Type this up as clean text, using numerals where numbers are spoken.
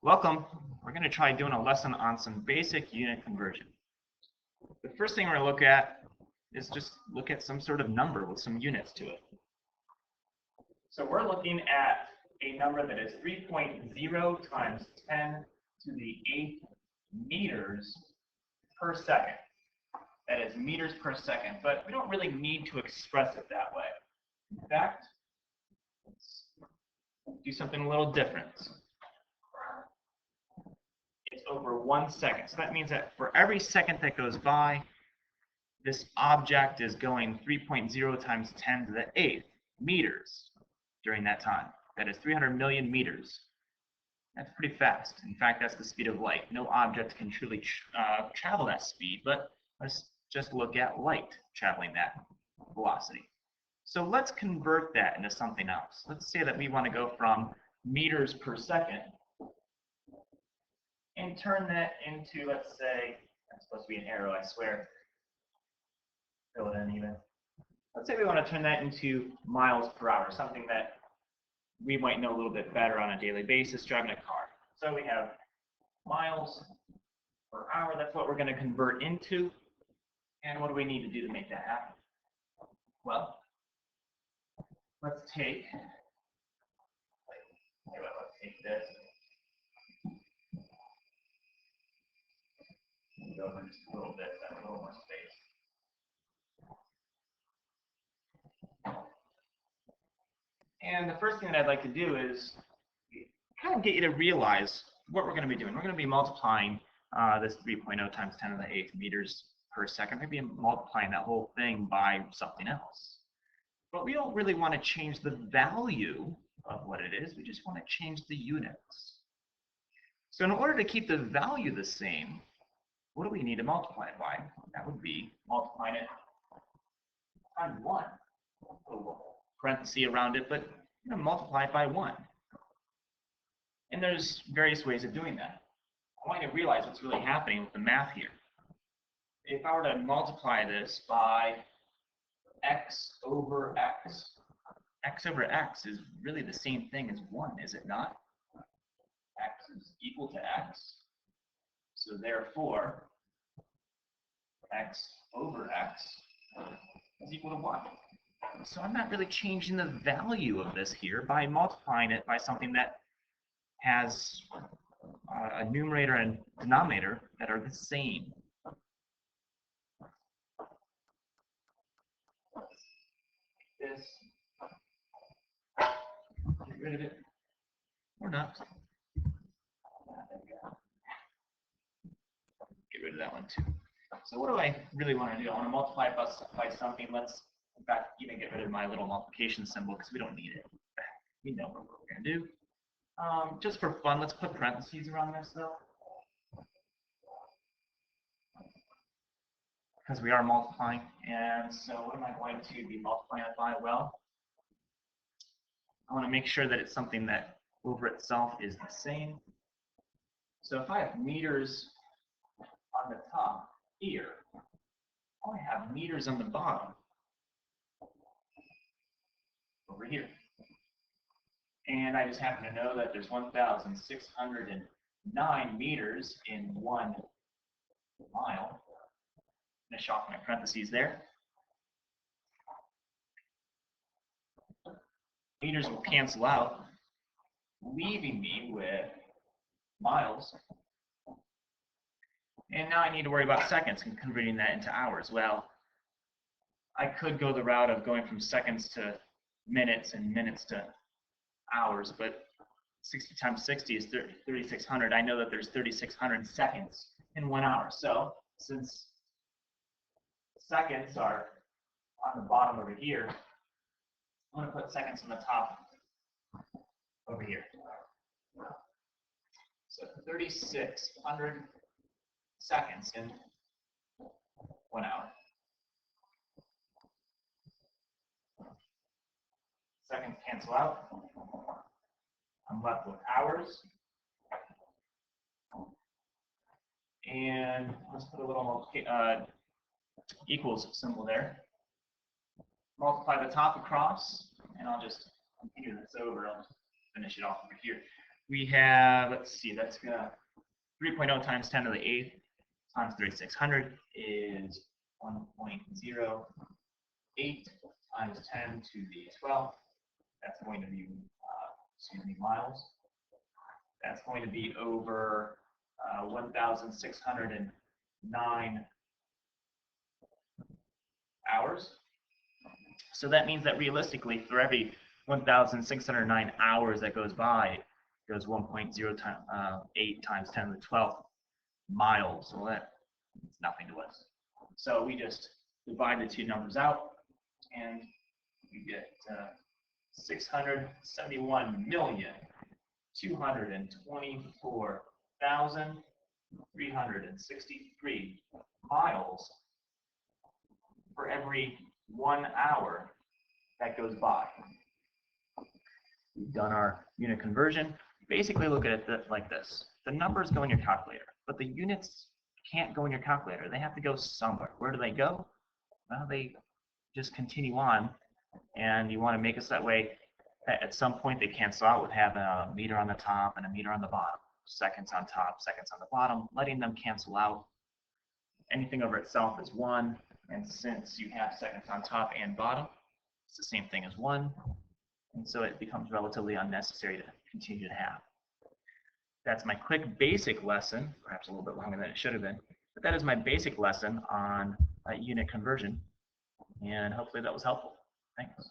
Welcome. We're going to try doing a lesson on some basic unit conversion. The first thing we're going to look at is just look at some sort of number with some units to it. So we're looking at a number that is 3.0 times 10 to the 8th meters per second. That is meters per second, but we don't really need to express it that way. In fact, let's do something a little different. It's over 1 second. So that means that for every second that goes by, this object is going 3.0 times 10 to the 8th meters during that time. That is 300 million meters. That's pretty fast. In fact, that's the speed of light. No object can truly travel that speed, but let's just look at light traveling that velocity. So let's convert that into something else. Let's say that we want to go from meters per second and turn that into, let's say, that's supposed to be an arrow, I swear. Fill it in even. Let's say we want to turn that into miles per hour, something that we might know a little bit better on a daily basis driving a car. So we have miles per hour. That's what we're going to convert into. And what do we need to do to make that happen? Well, let's take this. Go over just a little bit, so I have a little more space. And the first thing that I'd like to do is kind of get you to realize what we're going to be doing. We're going to be multiplying this 3.0 times 10 to the 8th meters per second. Maybe multiplying that whole thing by something else. But we don't really want to change the value of what it is. We just want to change the units. So in order to keep the value the same, what do we need to multiply it by? That would be multiplying it times 1. A little parenthesis around it, but I'm going to multiply it by 1. And there's various ways of doing that. I want you to realize what's really happening with the math here. If I were to multiply this by x over x is really the same thing as 1, is it not? X is equal to x. So therefore, x over x is equal to 1. So I'm not really changing the value of this here by multiplying it by something that has a numerator and denominator that are the same. This. Get rid of it. Or not. Get rid of that one too. So what do I really want to do? I want to multiply it by something. Let's, in fact, even get rid of my little multiplication symbol because we don't need it. We know what we're going to do. Just for fun, let's put parentheses around this though. Because we are multiplying. And so what am I going to be multiplying it by? Well, I want to make sure that it's something that over itself is the same. So if I have meters on the top here, I have meters on the bottom over here. And I just happen to know that there's 1,609 meters in 1 mile. I'm going to shock my parentheses there. Meters will cancel out, leaving me with miles. And now I need to worry about seconds and converting that into hours. Well, I could go the route of going from seconds to minutes and minutes to hours, but 60 times 60 is 3,600. I know that there's 3,600 seconds in 1 hour. So since seconds are on the bottom over here, I'm going to put seconds on the top over here. So 3,600 seconds in 1 hour. Seconds cancel out. I'm left with hours. And let's put a little equals symbol there. Multiply the top across, and I'll just continue this over. I'll just finish it off over here. we have, let's see, that's gonna 3.0 times 10 to the 8th times 3600 is 1.08 times 10 to the 12th. That's going to be, miles. That's going to be over 1,609 hours. So that means that realistically, for every 1,609 hours that goes by, it goes 1.08 times 10 to the 12th miles. So that's nothing to us. So we just divide the two numbers out, and we get 671,224,363 miles for every 1 hour that goes by. We've done our unit conversion. Basically look at it like this. The numbers go in your calculator, but the units can't go in your calculator. They have to go somewhere. Where do they go? Well, they just continue on, and you want to make it so that way that at some point they cancel out with having a meter on the top and a meter on the bottom. Seconds on top, seconds on the bottom, letting them cancel out. Anything over itself is 1, and since you have seconds on top and bottom, it's the same thing as 1, and so it becomes relatively unnecessary to continue to have. That's my quick basic lesson, perhaps a little bit longer than it should have been, but that is my basic lesson on unit conversion, and hopefully that was helpful. Thanks.